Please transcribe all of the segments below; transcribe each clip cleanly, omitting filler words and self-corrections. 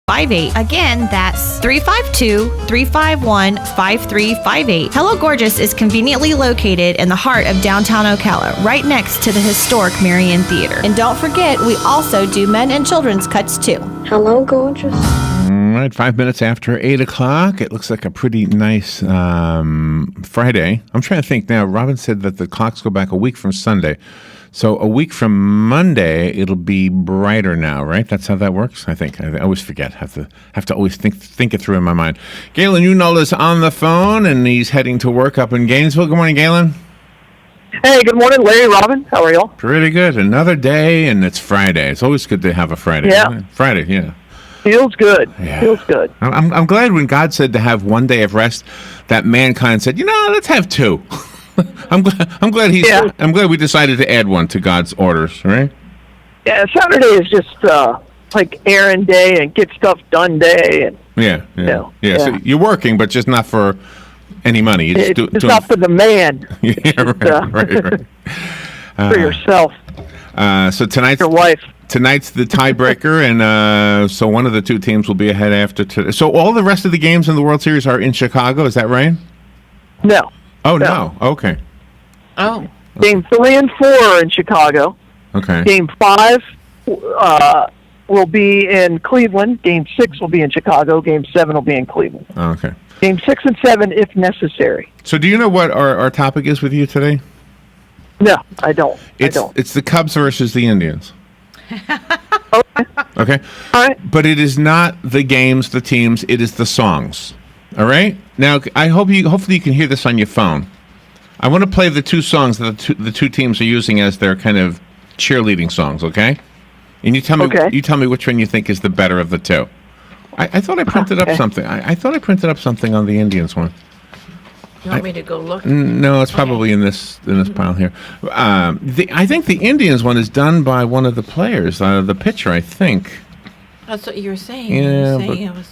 Again, that's 352-351-5358. Hello Gorgeous is conveniently located in the heart of downtown Ocala, right next to the historic Marion Theater. And don't forget, we also do men and children's cuts too. Hello Gorgeous. All right, 5 minutes after 8 o'clock. It looks like a pretty nice Friday. I'm trying to think now. Robin said that the clocks go back a week from Sunday. So a week from Monday, it'll be brighter now, right? That's how that works, I think. I always forget. Have to always think it through in my mind. Galen Unold is on the phone, and he's heading to work up in Gainesville. Good morning, Galen. Hey, good morning, Larry, Robin. How are y'all? Pretty good. Another day, and it's Friday. It's always good to have a Friday. Yeah. Friday, yeah. Feels good. Yeah. Feels good. I'm glad when God said to have one day of rest, that mankind said, let's have two. I'm glad we decided to add one to God's orders, right? Yeah, Saturday is just like errand day and get stuff done day, and Yeah. So you're working, but just not for any money. You just it's not for the man. Yeah, right. For yourself. So tonight's your wife. Tonight's the tiebreaker, and so one of the two teams will be ahead after today. So all the rest of the games in the World Series are in Chicago. Is that right? No. Oh, no. Okay. Oh. Game 3 and 4 are in Chicago. Okay. Game 5 will be in Cleveland. Game 6 will be in Chicago. Game 7 will be in Cleveland. Oh, okay. Game 6 and 7, if necessary. So do you know what our topic is with you today? No, I don't. It's the Cubs versus the Indians. Okay. All right. But it is not the games, the teams. It is the songs. All right. Now, hopefully you can hear this on your phone. I want to play the two songs that the two teams are using as their kind of cheerleading songs. Okay. And you tell me. Okay. You tell me which one you think is the better of the two. I thought I printed up something. I thought I printed up something on the Indians one. You want me to go look? No, it's probably in this pile here. I think the Indians one is done by one of the players, the pitcher, I think. That's what you were saying. Yeah,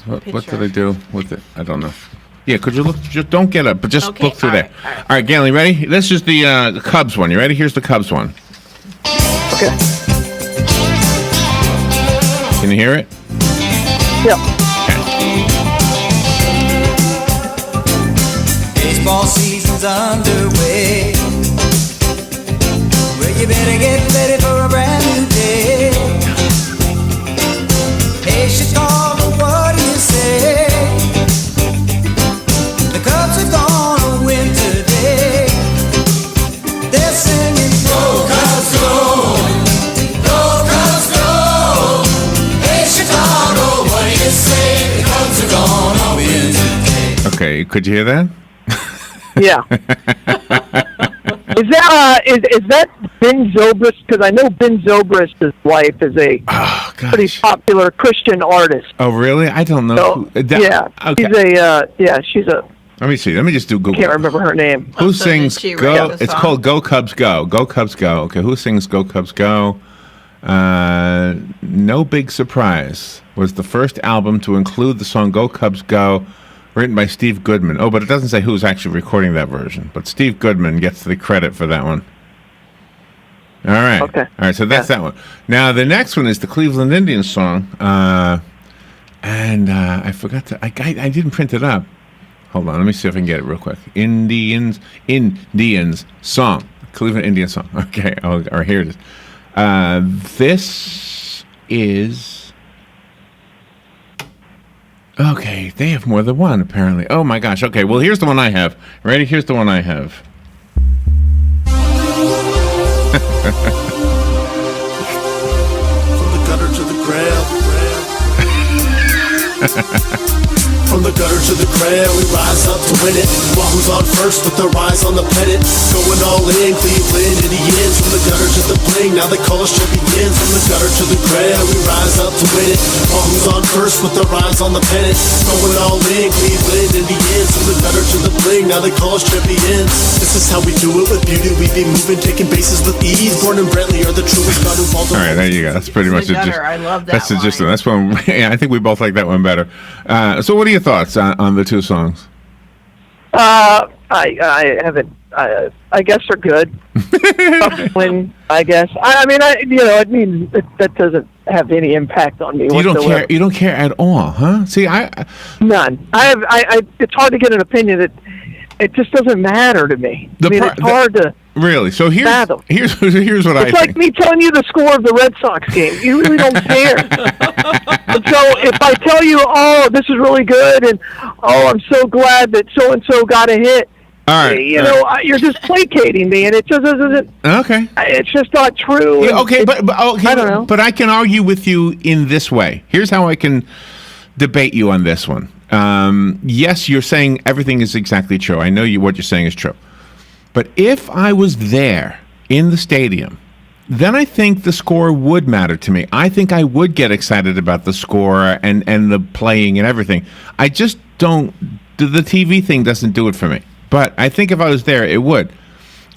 but what did I do with it? I don't know. Yeah, could you look? Just don't get up, but just look through there. All right, Galen, ready? This is the Cubs one. You ready? Here's the Cubs one. Okay. Can you hear it? Yeah. Baseball season's underway. Well, you better get ready for a brand new day. Hey, Chicago, what do you say? The Cubs are gonna win today. They're singing, go Cubs, go! Go Cubs, go! Hey, Chicago, what do you say? The Cubs are gonna win today. Okay, could you hear that? Yeah. Is that Ben Zobrist? Because I know Ben Zobrist's wife is a pretty popular Christian artist. Oh, really? I don't know. So, Okay. She's a. Let me see. Let me just do Google. Can't remember her name. Who sings Go? It's called Go Cubs Go. Go Cubs Go. Okay, who sings Go Cubs Go? No Big Surprise was the first album to include the song Go Cubs Go, written by Steve Goodman. Oh, but it doesn't say who's actually recording that version. But Steve Goodman gets the credit for that one. All right. Okay. All right, so that's that one. Now, the next one is the Cleveland Indians song. And I forgot to... I didn't print it up. Hold on, let me see if I can get it real quick. Indians song. Cleveland Indians song. Okay, or here it is. This is... Okay, they have more than one, apparently. Oh, my gosh. Okay, well, here's the one I have. Ready? Here's the one I have. From the gutter to the ground. From the gutter to the crown, we rise up to win it. Well, who's on first with their eyes on the pennant? Going all in, Cleveland Indians. From the gutter to the bling, now the colors should begin. From the gutter to the crown, we rise up to win it. Well, who's on first with their eyes on the pennant? Going all in, Cleveland Indians. From the gutter to the bling, now the colors should begin. This is how we do it with beauty. We be moving, taking bases with ease. Gordon and Brantley are the truest God who all the. All right, there you go. That's pretty much it. I love that. That's the gist. That's one. Yeah, I think we both like that one better. So, what are your thoughts on the two songs? I haven't. I guess they're good. I guess. That doesn't have any impact on me You whatsoever. don't care. You don't care at all, huh? See, None. It's hard to get an opinion that it just doesn't matter to me. It's hard to really. So fathom. here's what I It's like think. me telling you the score of the Red Sox game. You really don't care. And so if I tell you, oh, this is really good, and oh, I'm so glad that so and so got a hit. All right. You're just placating me, and it just isn't. Okay. It's just not true. Yeah, okay, but okay, I don't know. But I can argue with you in this way. Here's how I can debate you on this one. Yes, you're saying everything is exactly true. I know what you're saying is true. But if I was there in the stadium, then I think the score would matter to me. I think I would get excited about the score and the playing and everything. I just don't. The TV thing doesn't do it for me. But I think if I was there, it would.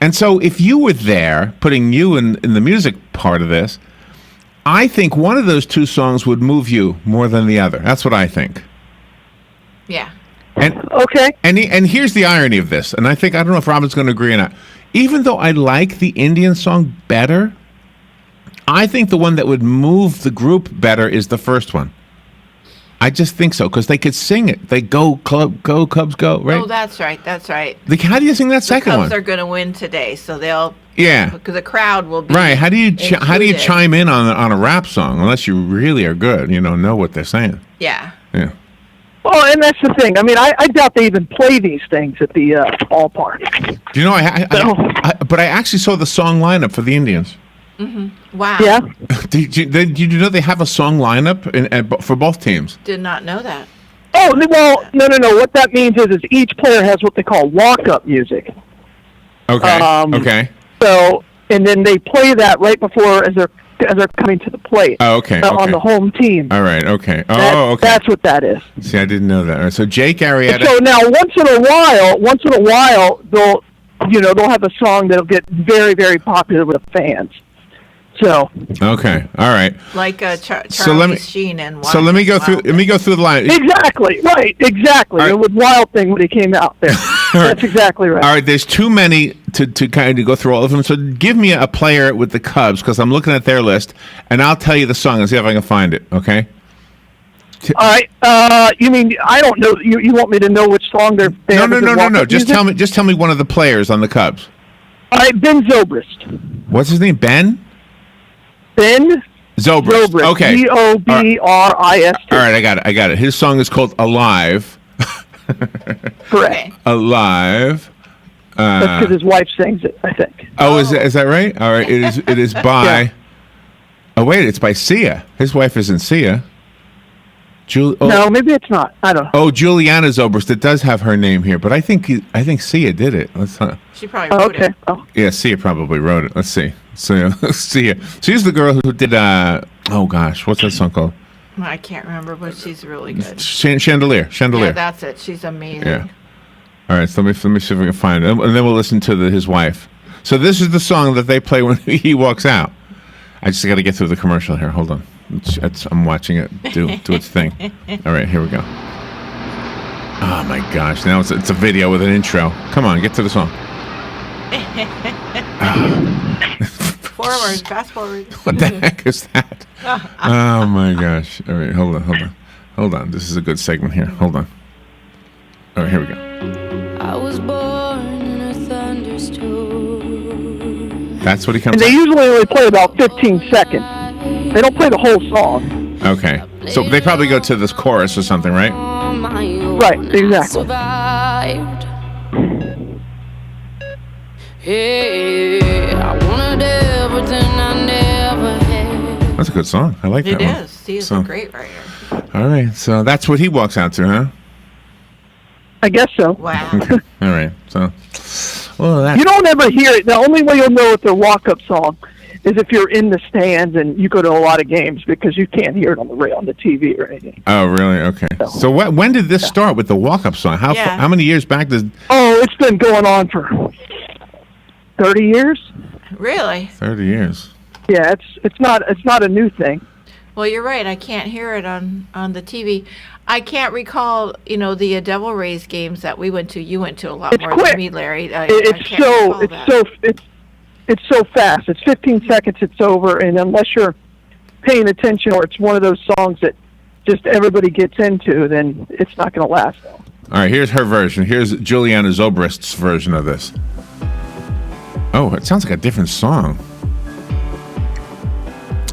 And so if you were there, putting you in the music part of this, I think one of those two songs would move you more than the other. That's what I think. Yeah. And Okay. And here's the irony of this, and I don't know if Robin's going to agree or not. Even though I like the Indian song better, I think the one that would move the group better is the first one. I just think so, because they could sing it. They go Cubs go, right? Oh, that's right. That's right. How do you sing that second Cubs one? are going to win today, so they'll. Yeah. Because the crowd will be. Right. How do you included. chime in on a rap song unless you really are good? Know what they're saying. Yeah. Yeah. Well, and that's the thing. I mean, I doubt they even play these things at the ballpark. Do you know? But I actually saw the song lineup for the Indians. Wow. Yeah. Did you know they have a song lineup for both teams? Did not know that. Oh, well, no. What that means is each player has what they call walk-up music. Okay. Okay. So, and then they play that right before as they're coming to the plate. Oh, okay. On the home team. All right. Okay. Okay. That's what that is. See, I didn't know that. All right, so Jake Arrieta. So now, once in a while, they'll have a song that'll get very, very popular with the fans. So. Okay. All right. Like Charlie Sheen and. So let me go through. Let me go through the line. Exactly. Right. Exactly. Right. It was Wild Thing when he came out there. That's exactly right. All right. There's too many to kind of go through all of them. So give me a player with the Cubs, because I'm looking at their list, and I'll tell you the song and see if I can find it. Okay. All right. You mean I don't know? You want me to know which song they're? No. Just tell me one of the players on the Cubs. All right, Ben Zobrist. What's his name? Ben Zobrist. Okay. Zobrist. All right, I got it. His song is called "Alive." Correct. Alive. That's because his wife sings it, I think. Oh, is that right? All right. It is by. Yeah. Oh wait, it's by Sia. His wife isn't Sia. No, maybe it's not. I don't know. Oh, Juliana Zobrist. It does have her name here, but I think Sia did it. She probably wrote it. Oh. Yeah, Sia probably wrote it. Let's see. Sia. She's the girl who did. Oh gosh, what's that song called? I can't remember, but she's really good. Chandelier. Yeah, that's it. She's amazing. Yeah. All right, so let me see if we can find it, and then we'll listen to his wife. So this is the song that they play when he walks out. I just got to get through the commercial here. Hold on. I'm watching it do its thing. All right, here we go. Oh my gosh! Now it's a video with an intro. Come on, get to the song. Forward, fast forward. What the heck is that? Oh my gosh! All right, hold on. This is a good segment here. Hold on. All right, here we go. I was born in a thunderstorm. That's what he comes. And they usually only play about 15 seconds. They don't play the whole song. Okay, so they probably go to this chorus or something, right? Right, exactly. Survived. Hey, I wanted everything I never had. That's a good song. I like that one. It is. He is a great writer. All right, so that's what he walks out to, huh? I guess so. Wow. Okay. All right, so. Well, that. You don't ever hear it. The only way you'll know it's a walk-up song is if you're in the stands and you go to a lot of games, because you can't hear it on the TV or anything. Oh, really? Okay. So when did this start with the walk-up song? How many years back did? Oh, it's been going on for 30 years. Really? 30 years. Yeah, it's not a new thing. Well, you're right. I can't hear it on the TV. I can't recall, the Devil Rays games that we went to. You went to a lot more than me, Larry. It's so fast. It's 15 seconds. It's over, and unless you're paying attention, or it's one of those songs that just everybody gets into, then it's not going to last long. All right, here's her version. Here's Juliana Zobrist's version of this. Oh, it sounds like a different song.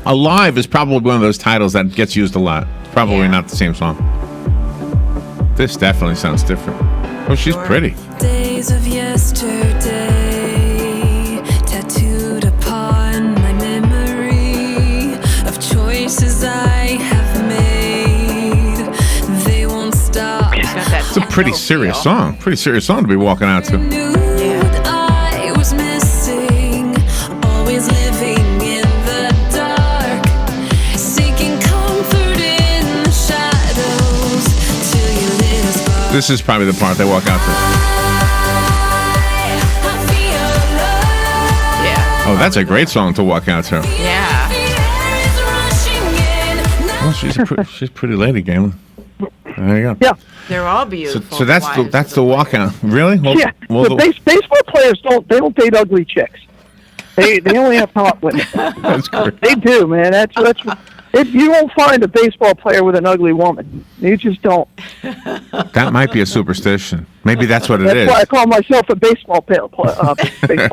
Alive is probably one of those titles that gets used a lot. It's probably not the same song. This definitely sounds different. Oh, she's pretty. Days of yesterday tattooed upon my memory of choices I have made. They won't stop. It's a pretty serious song. Pretty serious song to be walking out to. Knew what I was missing, always living in the dark, seeking comfort in the shadows till you lit a spark. This is probably the part they walk out to. Yeah. Oh, that's a great song to walk out to. Yeah. Well, she's a pretty lady, Galen. There you go. Yeah. They're all beautiful. So that's the walkout. Really? Well, Yeah. well, The baseball players don't date ugly chicks. They only have hot women. that's great. They do, man. That's you won't find a baseball player with an ugly woman. You just don't. That might be a superstition. Maybe that's what it That's is. why I call myself a baseball baseball Oh,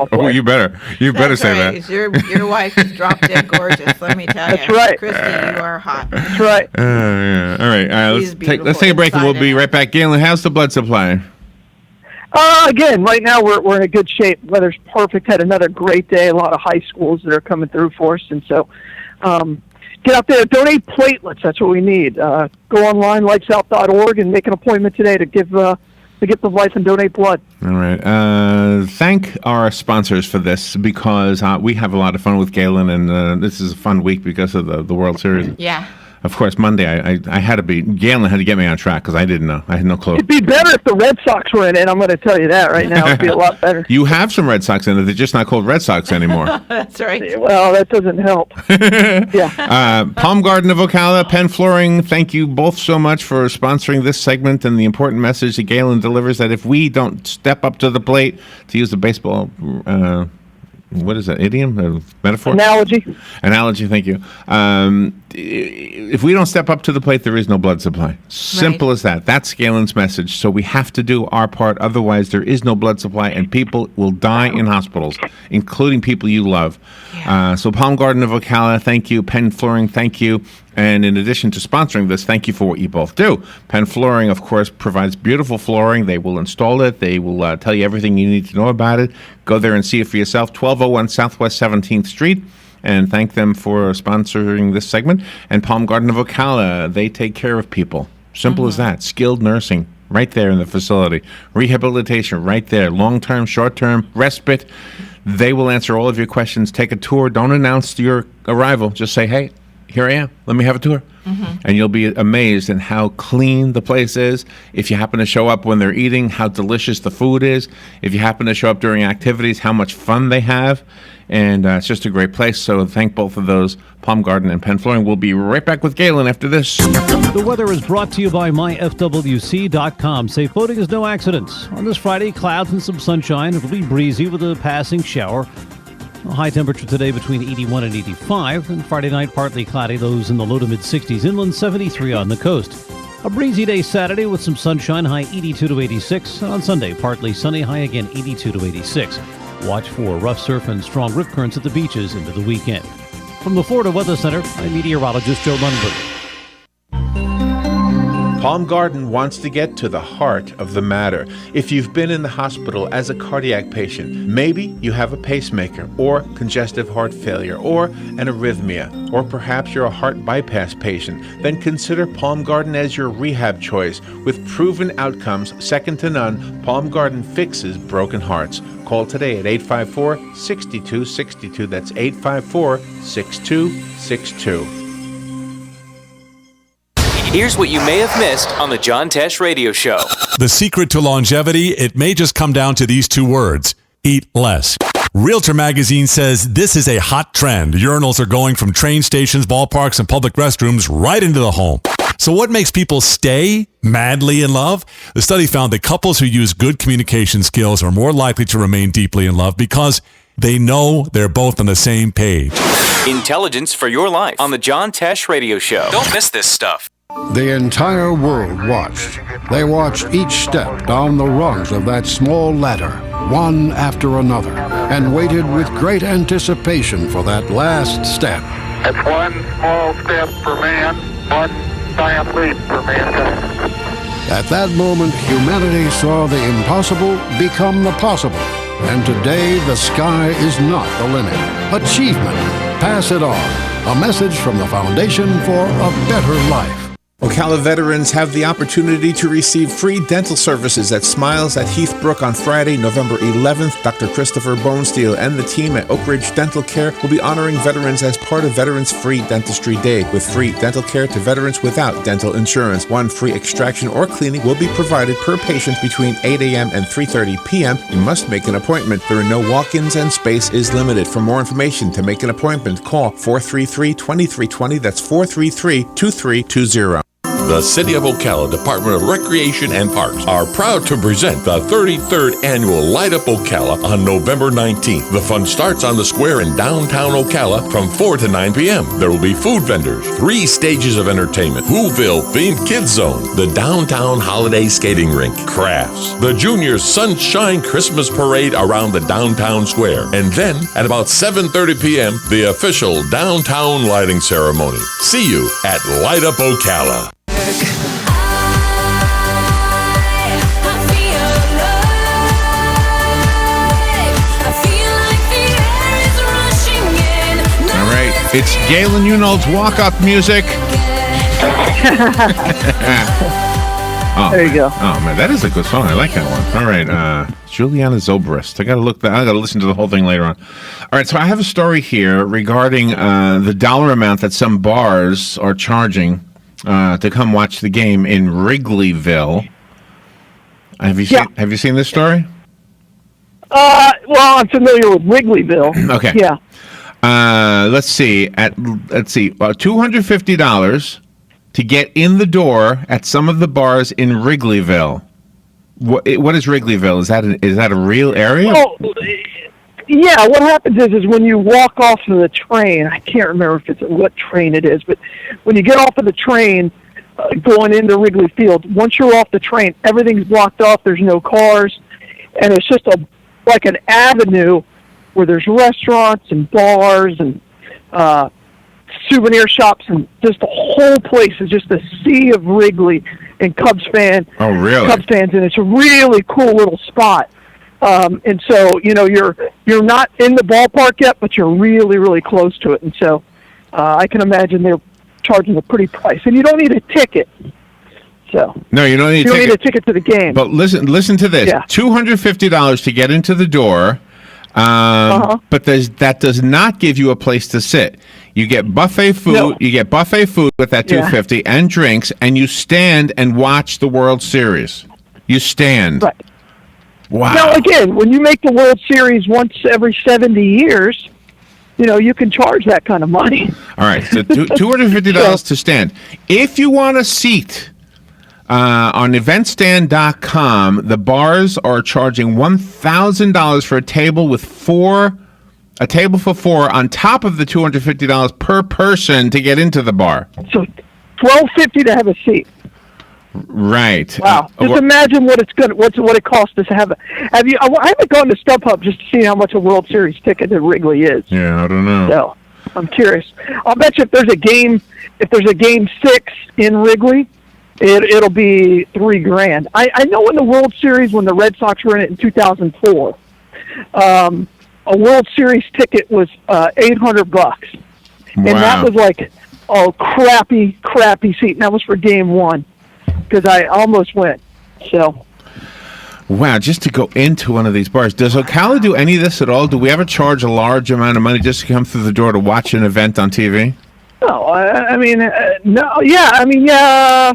player. you better say that. Your wife is drop dead gorgeous. Let me tell you. That's right. Christy, you are hot. That's right. Yeah. All right. She's Let's take a break and we'll be right back. Galen, how's the blood supply? Again, right now we're in a good shape. Weather's perfect. Had another great day. A lot of high schools that are coming through for us, and so get out there, donate platelets. That's what we need. Go online, LifeSouth.org, and make an appointment today to give the life and donate blood. All right. Thank our sponsors for this because we have a lot of fun with Galen, and this is a fun week because of the World Series. Yeah. Of course, Monday I had to be. Galen had to get me on track because I didn't know. I had no clue. It'd be better if the Red Sox were in it. I'm going to tell you that right now. It'd be a lot better. You have some Red Sox in it. They're just not called Red Sox anymore. That's right. Well, that doesn't help. Yeah. Palm Garden of Ocala, Penn Flooring, thank you both so much for sponsoring this segment and the important message that Galen delivers that if we don't step up to the plate, to use the baseball, what is that, idiom, metaphor? Analogy, thank you. If we don't step up to the plate, there is no blood supply. Simple as that. That's Galen's message. So we have to do our part. Otherwise, there is no blood supply, and people will die in hospitals, including people you love. Yeah. So Palm Garden of Ocala, thank you. Penn Flooring, thank you. And in addition to sponsoring this, thank you for what you both do. Penn Flooring, of course, provides beautiful flooring. They will install it. They will tell you everything you need to know about it. Go there and see it for yourself. 1201 Southwest 17th Street. And thank them for sponsoring this segment. And Palm Garden of Ocala, they take care of people. Simple as that. Skilled nursing right there in the facility. Rehabilitation right there. Long-term, short-term, respite. They will answer all of your questions. Take a tour. Don't announce your arrival. Just say, hey, here I am. Let me have a tour. And you'll be amazed at how clean the place is. If you happen to show up when they're eating, how delicious the food is. If you happen to show up during activities, how much fun they have. And it's just a great place. So thank both of those, Palm Garden and Penn Flooring. We'll be right back with Galen after this. The weather is brought to you by myfwc.com. Safe boating is no accident. On this Friday, clouds and some sunshine. It'll be breezy with a passing shower. A high temperature today between 81 and 85. And Friday night, partly cloudy, lows in the low to mid-60s. Inland 73 on the coast. A breezy day Saturday with some sunshine, high 82 to 86. And on Sunday, partly sunny, high again 82 to 86. Watch for rough surf and strong rip currents at the beaches into the weekend. From the Florida Weather Center, I'm meteorologist Joe Lundberg. Palm Garden wants to get to the heart of the matter. If you've been in the hospital as a cardiac patient, maybe you have a pacemaker or congestive heart failure or an arrhythmia, or perhaps you're a heart bypass patient, then consider Palm Garden as your rehab choice. With proven outcomes second to none, Palm Garden fixes broken hearts. Call today at 854-6262. That's 854-6262. Here's what you may have missed on the John Tesh Radio Show. The secret to longevity, it may just come down to these two words: eat less. Realtor Magazine says this is a hot trend. Urinals are going from train stations, ballparks, and public restrooms right into the home. So what makes people stay madly in love? The study found that couples who use good communication skills are more likely to remain deeply in love because They know they're both on the same page. Intelligence for your life on the John Tesh Radio Show. Don't miss this stuff. The entire world watched. They watched each step down the rungs of that small ladder, one after another, and waited with great anticipation for that last step. It's one small step for man, one giant leap for mankind. At that moment, humanity saw the impossible become the possible. And today, the sky is not the limit. Achievement. Pass it on. A message from the Foundation for a Better Life. Ocala veterans have the opportunity to receive free dental services at Smiles at Heathbrook on Friday, November 11th. Dr. Christopher Bonesteel and the team at Oak Ridge Dental Care will be honoring veterans as part of Veterans Free Dentistry Day with free dental care to veterans without dental insurance. One free extraction or cleaning will be provided per patient between 8 a.m. and 3:30 p.m. You must make an appointment. There are no walk-ins and space is limited. For more information to make an appointment, call 433-2320. That's 433-2320. The City of Ocala Department of Recreation and Parks are proud to present the 33rd Annual Light Up Ocala on November 19th. The fun starts on the square in downtown Ocala from 4 to 9 p.m. There will be food vendors, 3 stages of entertainment, Whoville themed kids zone, the downtown holiday skating rink, crafts, the Junior Sunshine Christmas Parade around the downtown square, and then at about 7:30 p.m. the official downtown lighting ceremony. See you at Light Up Ocala. It's Galen Unold's walk-up music. There you go. Oh man, that is a good song. I like that one. All right, Juliana Zobrist. I got to listen to the whole thing later on. All right, so I have a story here regarding the dollar amount that some bars are charging to come watch the game in Wrigleyville. Have you seen this story? Well, I'm familiar with Wrigleyville. Okay. Yeah. Let's see. $250 to get in the door at some of the bars in Wrigleyville. What is Wrigleyville? Is that a real area? Well, yeah. What happens is when you walk off of the train, I can't remember if what train it is, but when you get off of the train going into Wrigley Field, once you're off the train, everything's blocked off. There's no cars, and it's just like an avenue where there's restaurants and bars and souvenir shops, and just the whole place is just a sea of Wrigley and Cubs fans. Oh, really? Cubs fans, and it's a really cool little spot. And so, you're not in the ballpark yet, but you're really, really close to it. And so, I can imagine they're charging a pretty price, and you don't need a ticket. So no, you don't need a ticket to the game. But listen to this: Yeah. $250 to get into the door. But that does not give you a place to sit. You get buffet food. No. You get buffet food with that $250 and drinks, and you stand and watch the World Series. You stand. Right. Wow. Now, again, when you make the World Series once every 70 years, you can charge that kind of money. All right, so $250 to stand. If you want a seat, on eventstand.com, the bars are charging $1,000 for a table for 4 on top of the $250 per person to get into the bar. So $1,250 to have a seat. Right. Wow. Just imagine what it costs to have. I haven't gone to StubHub just to see how much a World Series ticket at Wrigley is. Yeah, I don't know. So I'm curious. I'll bet you if there's a game 6 in Wrigley, it'll be $3,000. I know in the World Series when the Red Sox were in it in 2004, a World Series ticket was $800, and that was like a crappy seat, and that was for Game 1 because I almost went. So. Wow, just to go into one of these bars. Does Ocala do any of this at all? Do we ever charge a large amount of money just to come through the door to watch an event on TV? No, no. Yeah, yeah.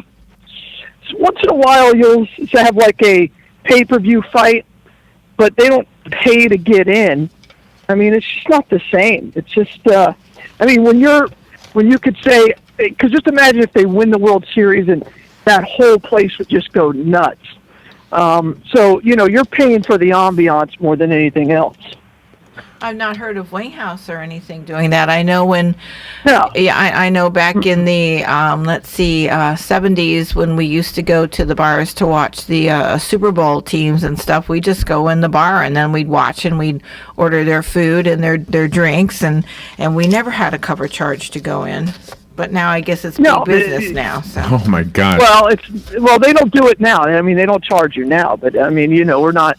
Once in a while, you'll have like a pay-per-view fight, but they don't pay to get in. It's just not the same. It's just, when you could say, because just imagine if they win the World Series and that whole place would just go nuts. So you're paying for the ambiance more than anything else. I've not heard of Wing House or anything doing that. I know when, No. yeah, I know back in the, 70s when we used to go to the bars to watch the Super Bowl teams and stuff, we just go in the bar and then we'd watch and we'd order their food and their drinks and we never had a cover charge to go in. But now I guess it's big business now. So. Oh my God. Well, they don't do it now. I mean, they don't charge you now, but I mean, we're not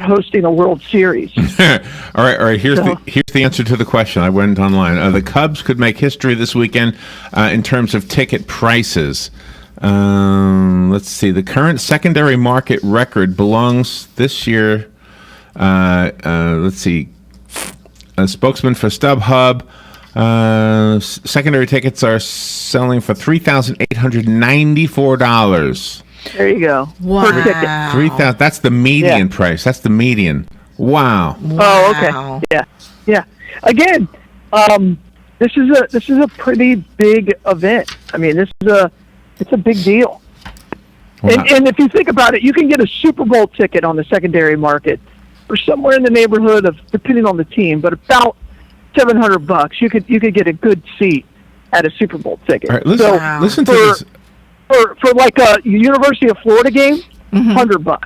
hosting a World Series. all right. Here's the answer to the question. I went online. The Cubs could make history this weekend in terms of ticket prices. Let's see. The current secondary market record belongs this year. Let's see. A spokesman for StubHub. Secondary tickets are selling for $3,894. There you go. Wow. Per ticket. 3,000. That's the median price. That's the median. Wow. Oh, okay. Yeah. Again, this is a pretty big event. I mean, it's a big deal. Wow. And if you think about it, you can get a Super Bowl ticket on the secondary market for somewhere in the neighborhood of, depending on the team, but about $700. You could get a good seat at a Super Bowl ticket. All right, listen to this. For like a University of Florida game, $100.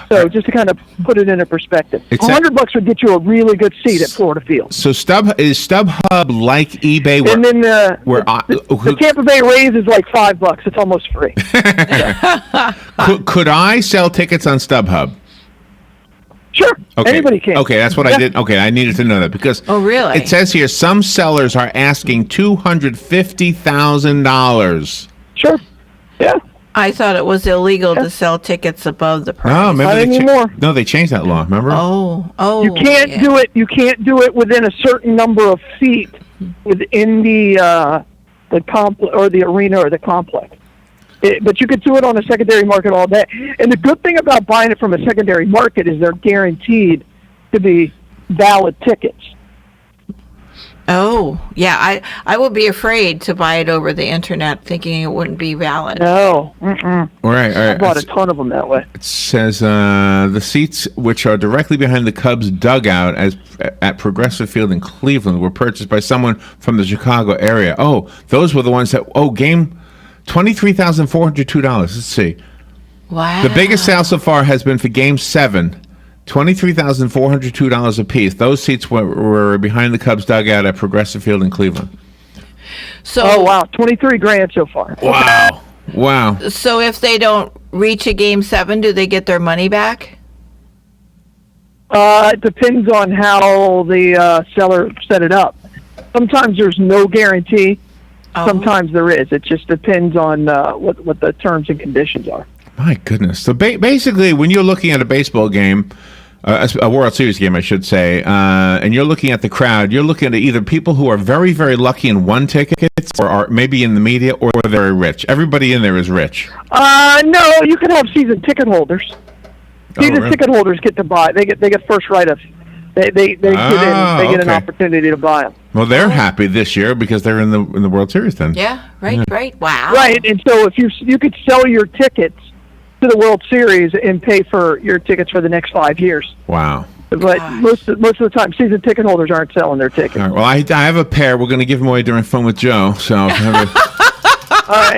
So just to kind of put it into perspective, $100 would get you a really good seat at Florida Field. So StubHub like eBay? And then the Tampa Bay Rays is like $5. It's almost free. Could I sell tickets on StubHub? Sure. Okay. Anybody can. Okay, that's what I did. Okay, I needed to know that because really? It says here some sellers are asking $250,000. Sure. Yeah. I thought it was illegal to sell tickets above the price. No, Not anymore. No, they changed that law. Remember? Oh. You can't do it. You can't do it within a certain number of feet within the complex or the arena or the complex. But you could do it on a secondary market all day. And the good thing about buying it from a secondary market is they're guaranteed to be valid tickets. Oh, yeah. I would be afraid to buy it over the internet thinking it wouldn't be valid. No. Mm-mm. All right. I bought a ton of them that way. It says the seats, which are directly behind the Cubs dugout at Progressive Field in Cleveland, were purchased by someone from the Chicago area. Oh, those were the ones that, game, $23,402. Let's see. Wow. The biggest sale so far has been for Game 7. $23,402 a piece. Those seats were behind the Cubs dugout at Progressive Field in Cleveland. So, wow, $23,000 so far. Wow. So if they don't reach a Game 7, do they get their money back? It depends on how the seller set it up. Sometimes there's no guarantee. Sometimes there is. It just depends on what the terms and conditions are. My goodness. So basically, when you're looking at a baseball game, a World Series game, I should say, and you're looking at the crowd, you're looking at either people who are very, very lucky and won tickets, or are maybe in the media, or they're rich. Everybody in there is rich. No, you can have season ticket holders. Season ticket holders get to buy. They get first right of. They get an opportunity to buy them. Well, they're happy this year because they're in the World Series then. Yeah, right. Wow. Right, and so if you could sell your tickets to the World Series and pay for your tickets for the next 5 years. Wow. But most of the time, season ticket holders aren't selling their tickets. All right, well, I have a pair. We're going to give them away during Fun with Joe. So, all right.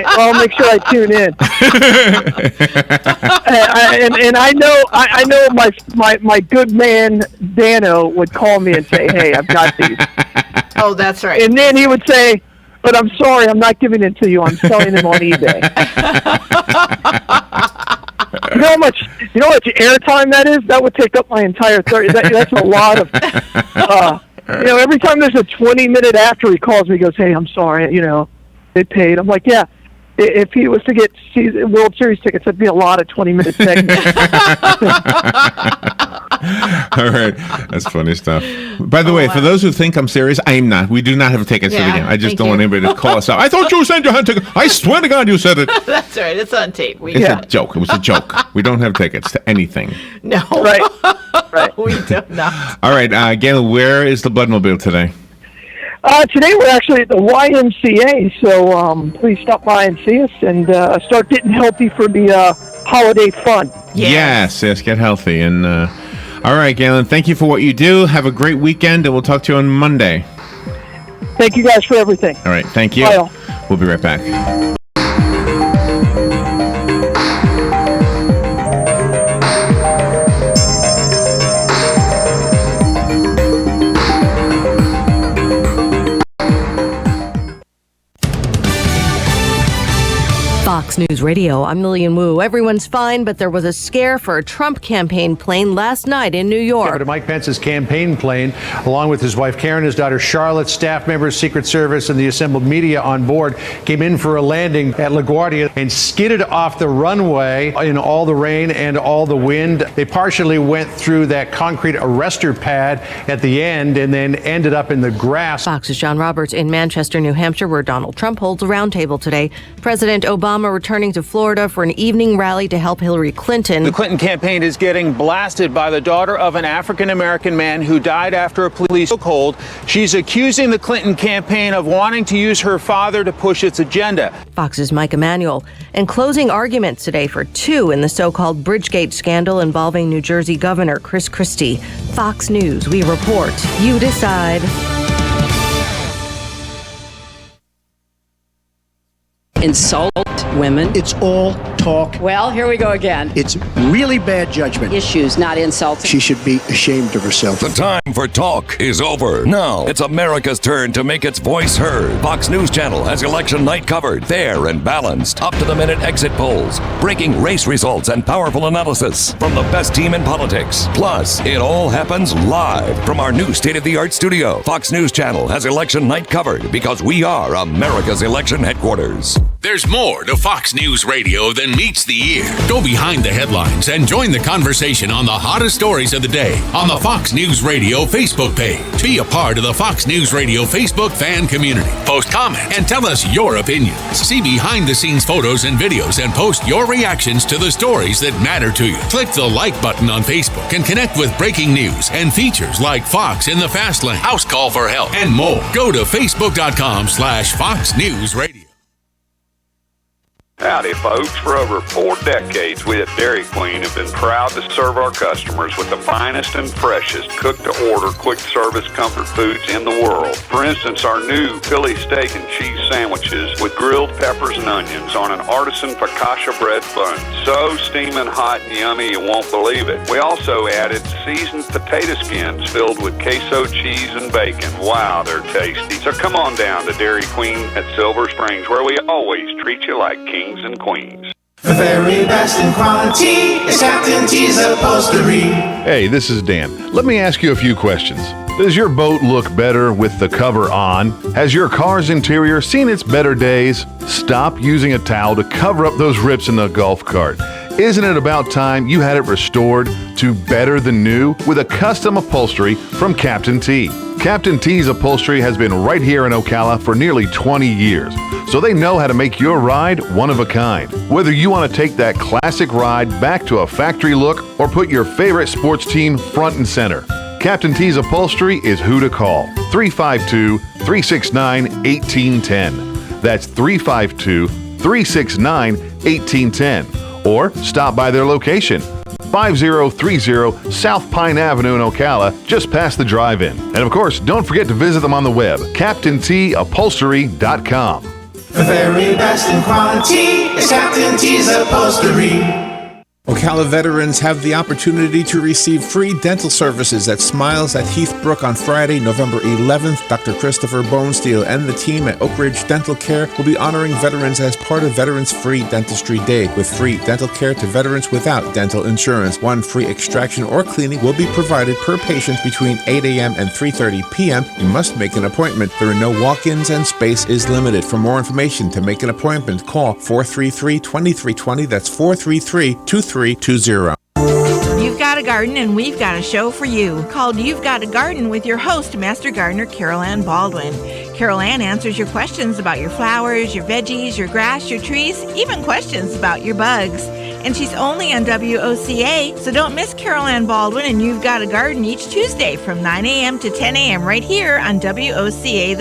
Well, I'll make sure I tune in. and I know my good man Dano would call me and say, "Hey, I've got these." Oh, that's right. And then he would say, "But I'm sorry, I'm not giving it to you. I'm selling them on eBay." You know how much airtime that is? That would take up my entire 30. That's a lot of. Every time there's a 20-minute after he calls me, he goes, "Hey, I'm sorry. They paid." I'm like, "Yeah." If he was to get World Series tickets, that'd be a lot of 20-minute segments. All right. That's funny stuff. By the way, for those who think I'm serious, I am not. We do not have tickets for the game. I just don't want anybody to call us out. I thought you said you had tickets. I swear to God you said it. That's right. It's on tape. It's a joke. It was a joke. We don't have tickets to anything. No. Right. We do not. All right. Galen, where is the Bloodmobile today? Today we're actually at the YMCA, so please stop by and see us and start getting healthy for the holiday fun. Yes, get healthy. And all All right, Galen, thank you for what you do. Have a great weekend, and we'll talk to you on Monday. Thank you guys for everything. All right, thank you. Bye all. We'll be right back. Fox News Radio, I'm Lillian Wu. Everyone's fine, but there was a scare for a Trump campaign plane last night in New York. Over to Mike Pence's campaign plane, along with his wife Karen, his daughter Charlotte, staff members, Secret Service, and the assembled media on board, came in for a landing at LaGuardia and skidded off the runway in all the rain and all the wind. They partially went through that concrete arrestor pad at the end and then ended up in the grass. Fox's John Roberts in Manchester, New Hampshire, where Donald Trump holds a roundtable today. President Obama returning to Florida for an evening rally to help Hillary Clinton. The Clinton campaign is getting blasted by the daughter of an African-American man who died after a police chokehold. She's accusing the Clinton campaign of wanting to use her father to push its agenda. Fox's Mike Emanuel. And closing arguments today for two in the so-called Bridgegate scandal involving New Jersey Governor Chris Christie. Fox News, we report. You decide. Insult women. It's all talk. Well, here we go again. It's really bad judgment. Issues, not insults. She should be ashamed of herself. The time for talk is over. Now it's America's turn to make its voice heard. Fox News Channel has election night covered, fair and balanced, up-to-the-minute exit polls, breaking race results, and powerful analysis from the best team in politics. Plus, it all happens live from our new state-of-the-art studio. Fox News Channel has election night covered because we are America's election headquarters. There's more to Fox News Radio than meets the ear. Go behind the headlines and join the conversation on the hottest stories of the day on the Fox News Radio Facebook page. Be a part of the Fox News Radio Facebook fan community. Post comments and tell us your opinions. See behind-the-scenes photos and videos and post your reactions to the stories that matter to you. Click the like button on Facebook and connect with breaking news and features like Fox in the Fast Lane, House Call for Help, and more. Go to facebook.com/Fox News Radio. Howdy, folks. For over 4 decades, we at Dairy Queen have been proud to serve our customers with the finest and freshest cook-to-order quick-service comfort foods in the world. For instance, our new Philly steak and cheese sandwiches with grilled peppers and onions on an artisan focaccia bread bun. So steaming hot and yummy you won't believe it. We also added seasoned potato skins filled with queso cheese and bacon. Wow, they're tasty. So come on down to Dairy Queen at Silver Springs, where we always treat you like kings and queens. The very best in quality is Captain T's Upholstery. Hey, this is Dan. Let me ask you a few questions. Does your boat look better with the cover on? Has your car's interior seen its better days? Stop using a towel to cover up those rips in the golf cart. Isn't it about time you had it restored to better than new with a custom upholstery from Captain T? Captain T's Upholstery has been right here in Ocala for nearly 20 years, so they know how to make your ride one of a kind. Whether you want to take that classic ride back to a factory look or put your favorite sports team front and center, Captain T's Upholstery is who to call. 352-369-1810. That's 352-369-1810. Or stop by their location, 5030 South Pine Avenue in Ocala, just past the drive-in. And of course, don't forget to visit them on the web, CaptainTUpholstery.com. The very best in quality is Captain T's Upholstery. Ocala veterans have the opportunity to receive free dental services at Smiles at Heathbrook on Friday, November 11th. Dr. Christopher Bonesteel and the team at Oak Ridge Dental Care will be honoring veterans as part of Veterans Free Dentistry Day with free dental care to veterans without dental insurance. One free extraction or cleaning will be provided per patient between 8 a.m. and 3:30 p.m. You must make an appointment. There are no walk-ins and space is limited. For more information to make an appointment, call 433-2320. That's 433-2320. You've got a garden and we've got a show for you called You've Got a Garden with your host, Master Gardener Carol Ann Baldwin. Carol Ann answers your questions about your flowers, your veggies, your grass, your trees, even questions about your bugs. And she's only on WOCA, so don't miss Carol Ann Baldwin and You've Got a Garden each Tuesday from 9 a.m. to 10 a.m. right here on WOCA.